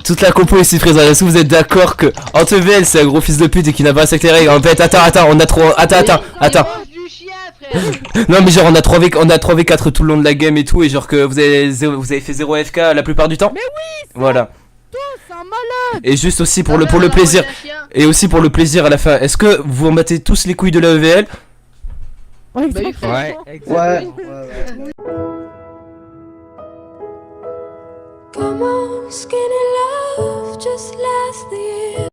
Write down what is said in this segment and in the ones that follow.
toute la compo ici présente, est-ce que vous êtes d'accord que Antevel c'est un gros fils de pute et qui n'a pas respecté les règles? En fait, attends, on a trop. Attends. Non, mais genre, on a 3v4 tout le long de la game et tout, et genre que vous avez fait 0 AFK la plupart du temps? Mais oui, voilà. C'est un malade. Et juste aussi pour le plaisir. Et aussi pour le plaisir à la fin, est-ce que vous en battez tous les couilles de la EVL? Ouais. Come on, skinny love, just last the year.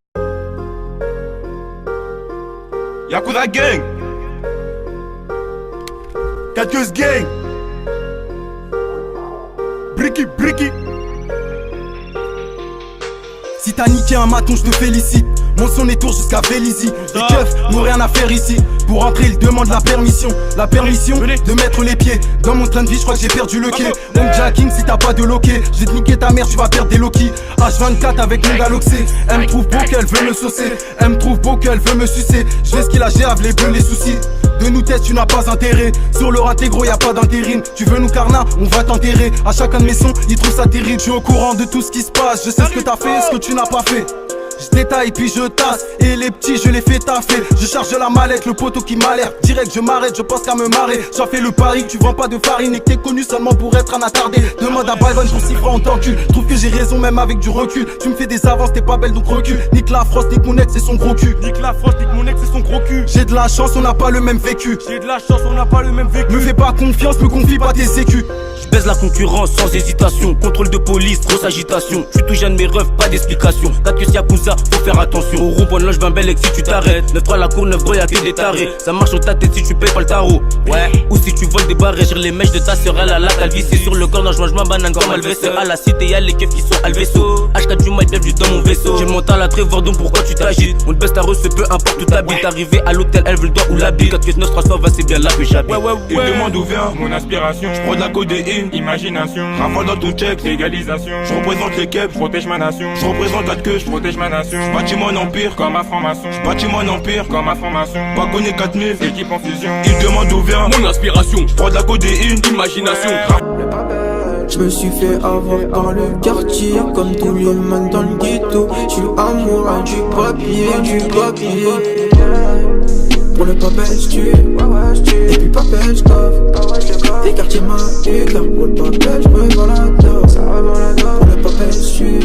Yakuza Gang, Catcheuse Gang, Bricky. Si t'as niqué un maton, je te félicite. Mon son est tour jusqu'à Vélizy. Les keufs n'ont rien à faire ici. Pour entrer, ils demandent la permission. La permission de mettre les pieds dans mon train de vie, je crois que j'ai perdu le quai. Home jacking si t'as pas de loquet. Je vais te niquer ta mère, tu vas perdre des Loki. H24 avec mon galoxé. Elle me trouve beau qu'elle veut me saucer. Elle me trouve beau qu'elle veut me sucer. Je vais ce qu'il a géave, les bleus, les soucis. De nous têtes, tu n'as pas intérêt. Sur le raté gros, y'a pas d'intérim. Tu veux nous carna, on va t'enterrer. À chacun de mes sons, ils trouvent ça terrible. Je suis au courant de tout ce qui se passe. Je sais ce que t'as fait, ce que tu n'as pas fait. Je détaille puis je tasse. Et les petits je les fais taffer. Je charge la mallette, le poteau qui m'alerte. Direct je m'arrête, je pense qu'à me marrer. J'en fais le pari que tu vends pas de farine. Et que t'es connu seulement pour être un attardé. Demande à Byron pour 6 francs en t'encule. Trouve que j'ai raison même avec du recul. Tu me fais des avances, t'es pas belle donc recule. Nique la frost, nique mon ex et son gros cul. J'ai de la chance, on n'a pas le même vécu. Me fais pas confiance, me confie pas tes sécus. Je baise la concurrence sans hésitation. Contrôle de police, grosse agitation. Je suis tout jeune, mes refs, pas d'explication. T'as que Yakuza, faut faire attention. Au rond, bonne loge, ben belle, si tu t'arrêtes. 9-3 la cour, 9 gros, y'a que des tarés. Ça marche au ta tête si tu payes pas le tarot. Ouais, ou si tu voles des barres sur les mèches de ta sœur, elle a la calvitie. C'est sur le corps, non, je mange ma banane comme Alvester. À la cité, y'a les keufs qui sont Alvesso. H4 du mic, bienvenue dans mon vaisseau. J'ai mon tal à Trevor, donc pourquoi tu t'agites? On te baisse ta reçu, peu importe où t'habites. Arrivé à l'hôtel, elle veut le doigt ou la bille. 4 9 3 va, c'est bien là que j'habite. Il demande où vient mon aspiration. Je prends de la codéine, imagination. Rafale dans ton check, légalisation. Je représente les keps, je protège ma nation. Je représente la queue, je protège ma nation. Je bâtis mon empire comme ma franc-maçon. Je bâtis mon empire comme ma franc-maçon. Pas connu 4000, équipe en fusion. Il demande où vient mon aspiration. Je prends de la codéine, imagination. Je me suis fait avoir par le quartier, comme tous les man dans le ghetto. Je suis amoureux du papier. Pour le papel j'tue, et puis papel j'coffre. Des quartiers maillés, car pour le papel j'me vends la dose. Pour le papel j'tue,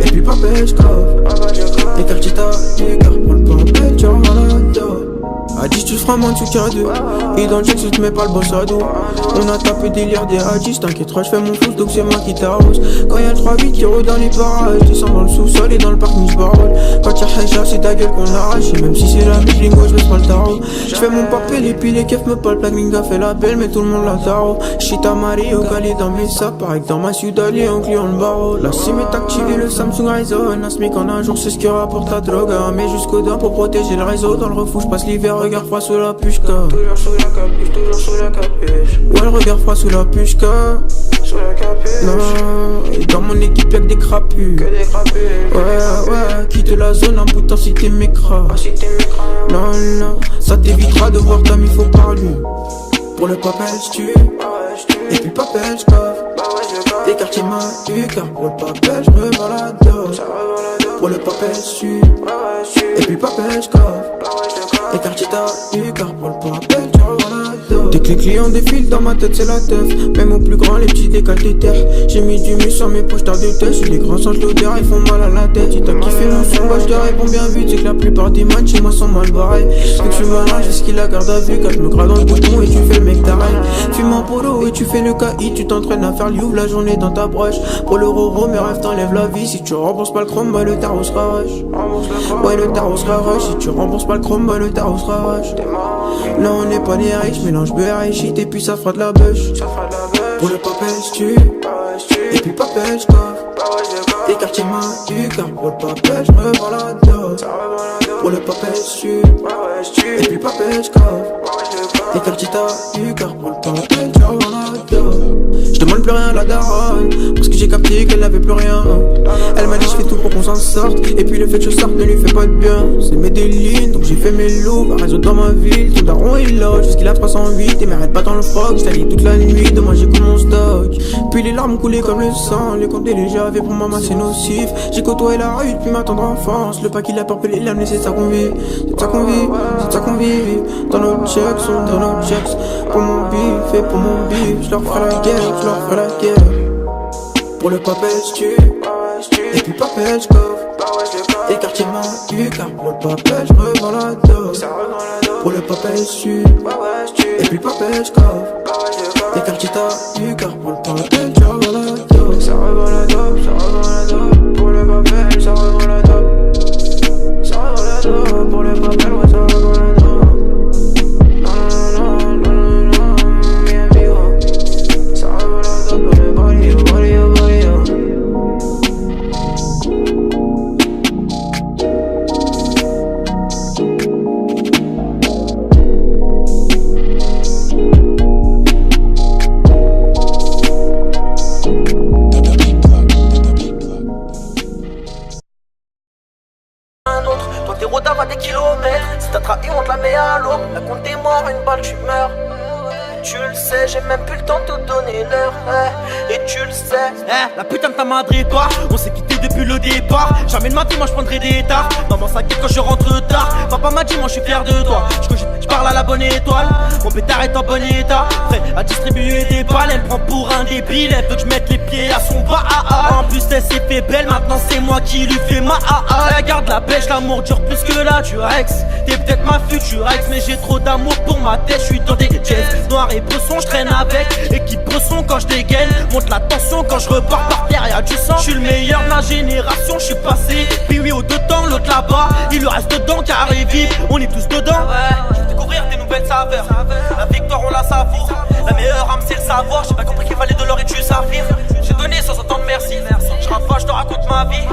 et puis papel j'coffre. Des quartiers taillés, car pour le papel tu revends la dose. Hadis tu feras moins de soutien d'eux. Et dans le check si tu mets pas le boss à dos. On a tapé délire des hadis. T'inquiète je fais mon fou donc c'est moi qui t'arrose. Quand y'a le 3-8 qui rôde dans les parages. Descends dans le sous-sol et dans le parking j'barole. Quand y'a Haja c'est ta gueule qu'on arrache. Et même si c'est la musique lingo j'baisse pas le tarot. J'fais mon papel et puis les keufs me parlent. Plaminga fait la belle mais tout le monde la tarot. Shit à Mario calé dans mes sacs. Pareil que dans ma ciudad les en client le barreau. La SIM est activée le Samsung Ryzen. Un SMIC en un jour c'est ce qui rapporte la drogue. Mais jusqu'au dents pour protéger le réseau. Dans le refou j'passe l'hiver. Regard froid sous la pushka. Toujours sous la capuche. Ouais le regard froid sous la pushka. Sous la capuche. Non, et dans mon équipe y'a que des crapus. Ouais, quitte la zone en boutant si t'es mécra. Non, ça t'évitera de voir ta mif au parlu. Pour le papel j'tue, et puis papel j'coffre. Des quartiers maillés, car pour le papel j'me vends la dose. Pour le papel j'tue, et puis papel j'coffre. Des quartiers taillés, car pour le papel tu revends la dose. Dès que les clients défilent dans ma tête c'est la teuf. Même au plus grand les petits décalent des terres. J'ai mis du mus sur mes poches t'as de tête. Si les grands sentent l'odeur ils font mal à la tête. Si t'as kiffé mon son bah je te réponds bien vite. C'est que la plupart des matchs chez moi sont mal barrés. C'est que je suis malin jusqu'à la garde à vue. Quand je me grade dans le bouton et tu fais le mec d'arrêt. Fume en polo et tu fais le KI. Tu t'entraînes à faire l'ouvre la journée dans ta broche. Pour le roro mes rêves t'enlèvent la vie. Si tu rembourses pas le chrome bah le tarot sera rush. Ouais le tarot sera rush. Si tu rembourses pas le chrome bah le tarot sera rush. Là on n'est pas des riches, mélange beurre et shit et puis ça fera de la bûche. Pour le papel j'tue, et puis papel j'coffre. Des quartiers maillés, car pour le papel j'me vends la dose. Pour le papel j'tue, et puis papel j'coffre. Des quartiers taillés, car pour le papel tu revends la dose. J'demande plus rien à la daronne, parce que j'ai capté qu'elle n'avait plus rien. Elle m'a dit j'fais tout pour qu'on s'en sorte. Et puis le fait que je sorte ne lui fait pas de bien. C'est mes délines, donc j'ai fait mes loups. Un réseau dans ma ville, ton daron il loge jusqu'il a 308. Et m'arrête pas dans le frog, j't'allie toute la nuit, demain j'écoute mon stock. Depuis les larmes coulaient comme le sang, les comptes légers avaient pour maman c'est nocif. J'ai côtoyé la rue depuis ma tendre enfance, le paquet la peur les lames, c'est ça qu'on vit. C'est ça qu'on vit, c'est ça qu'on vit. Dans nos checks, dans nos checks. Pour mon bif et pour mon bif, je leur ferai la guerre, je leur ferai la guerre. Pour le papel j'tue, et puis papel j'coffre. Les quartiers m'accueillent car pour le papel j'revends la dose. Pour le papel j'tue, et puis papel j'coffre. Les quartiers t'accueillent car pour le papel j'revends la dose. Ça revend la dope, ça revend la dope. Pour le papel ça revend la dope. Ça revend la dope, pour le papel ouais ça revend la dope. Si t'as trahi, on te la met à l'eau. La compte des morts, une balle, tu meurs. Tu le sais, j'ai même plus le temps de te donner l'heure. Et tu le sais. La putain de ta madre et toi, on s'est quitté depuis le départ. Jamais de ma vie, moi je prendrai des tards. Maman s'inquiète quand je rentre tard. Papa m'a dit, moi je suis fier de toi. Je parle à la bonne étoile. Mon pétard est en bon état. Prêt à distribuer des balles. Elle me prend pour un débile. Elle veut que je mette les pieds à son bas. En plus, elle s'est fait belle. Maintenant, c'est moi qui lui fais ma La garde la pêche, l'amour dure plus que la Durex. T'es peut-être ma future ex, mais j'ai trop d'amour pour ma tête. Je suis dans des jets noirs et bresson, je traîne avec. Équipe bresson quand je dégaine. Monte la tension quand je repars par terre, y'a du sang. Je suis le meilleur de ma génération, je suis passé. Puis oui, au dedans, l'autre là-bas. Il lui reste dedans, carré vif. On est tous dedans. Je vais découvrir des nouvelles saveurs. La victoire, on la savoure. La meilleure âme, c'est le savoir. J'ai pas compris qu'il fallait de l'or et du saphir. J'ai donné sans entendre merci. Je rafale, je te raconte ma vie.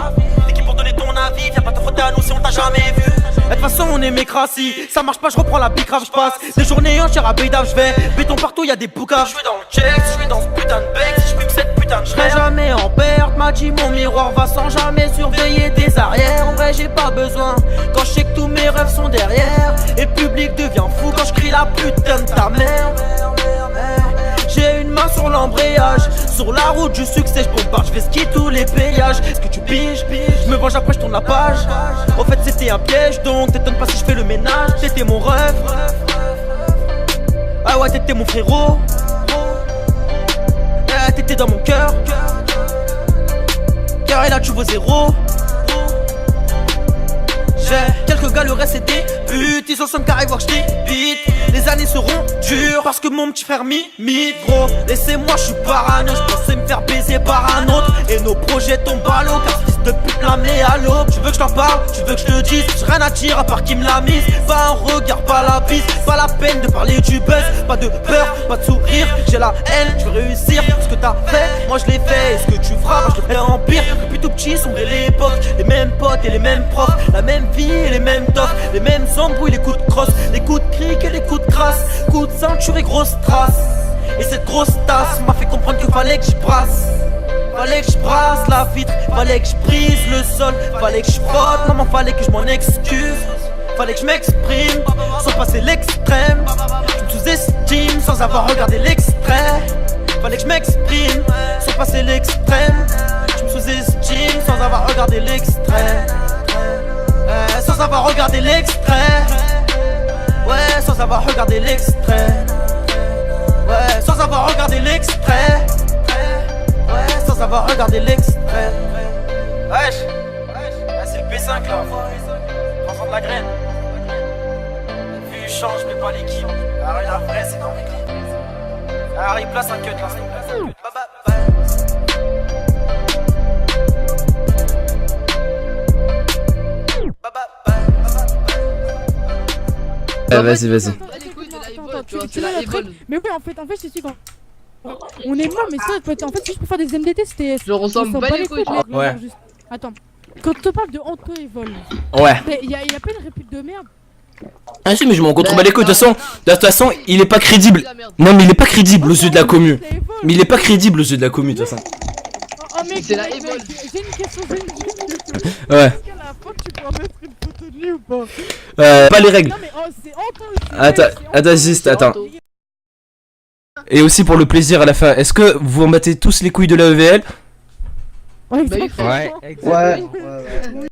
T'es qui pour donner ton avis? Viens pas te frotter à nous si on t'a jamais vu. De toute façon on est mécrassis. Ça marche pas, je reprends la bicrave, je passe des journées entières à Beidave, je vais béton partout, y'a des boucaves. Je suis dans le check, je suis dans ce putain de bec. Si je fume cette putain de serai jamais en perte, m'a dit mon miroir va sans jamais surveiller tes arrières. En vrai j'ai pas besoin, quand je sais que tous mes rêves sont derrière. Et le public devient fou quand je crie la putain de ta mère. J'ai une main sur l'embrayage, sur la route du succès, je bombarde, je fais ski tous les péages. Est-ce que tu piges? Je me venge après, je tourne la page. En fait c'était un piège, donc t'étonnes pas si je fais le ménage. T'étais mon rêve. Ah ouais, t'étais mon frérot. T'étais dans mon cœur. Car là tu vaux zéro. J'ai quelques gars, le reste c'est des putes. Ils en sont carrés voir que je t'évite. Les années seront dures parce que mon petit frère m'imite, gros. Laissez-moi, je suis parano. Je pensais me faire baiser par un autre. Et nos projets tombent à l'eau. Car fils de pute l'a mené à l'aube. Tu veux que je t'en parle, tu veux que je te dise. J'ai rien à dire à part qui me l'a mise. Pas un regard, pas la bise. Pas la peine de parler du buzz. Pas de peur, pas de sourire. J'ai la haine, je veux réussir. Ce que t'as fait, moi je l'ai fait. Et ce que tu feras, moi je le ferai en pire. Depuis tout petit, sombrer l'époque. Les mêmes potes et les mêmes profs. La même vie et les mêmes toffs. Les mêmes embrouilles, les coups de crosse. Les coups de cric et les coups de crasse. Coups de ceinture et grosse trace. Et cette grosse tasse m'a fait comprendre qu'il fallait que je brasse. Fallait que je brasse la vitre. Fallait que je brise le sol. Fallait que je frotte, maman fallait que je m'en excuse. Fallait que je m'exprime sans passer l'extrême. Je me sous-estime sans avoir regardé l'extrait. Fallait que je m'exprime sans passer l'extrême. Je me sous-estime sans avoir regardé l'extrait. Sans avoir regardé l'extrait. Ouais, sans avoir regardé l'extrait. Ouais, sans avoir regardé l'extrait. Ouais, sans avoir regardé l'extrait. Wesh, c'est le P5 là. Prends de la graine. La vue change mais pas l'équipe. Harry la vraie c'est dans mes clips. Harry place un cut là, s'il te plaît. Vas-y. Mais oui, en fait, je te dis quand. On est mort, mais ça, en fait, si je peux faire des MDT, c'était. Je ressemble pas les couilles. Ouais. Attends, quand on te parle de Anto et Vol, ouais. Y'a pas une répute de merde. Ah si, mais je m'en contrebats les couilles. De toute façon, il est pas crédible. Non, mais il est pas crédible aux yeux de la commu. Mais il est pas crédible aux yeux de la commu, de toute façon. Oh mec, c'est la j'ai une question, Ouais. Est-ce qu'à la fin tu peux mettre une photo de lui ou pas? Pas les règles. Non mais oh, c'est Anto. Attends, juste, attends. Et aussi pour le plaisir à la fin. Est-ce que vous en battez tous les couilles de la EVL? Ouais, Bah, exactement. ouais, exactement. Ouais.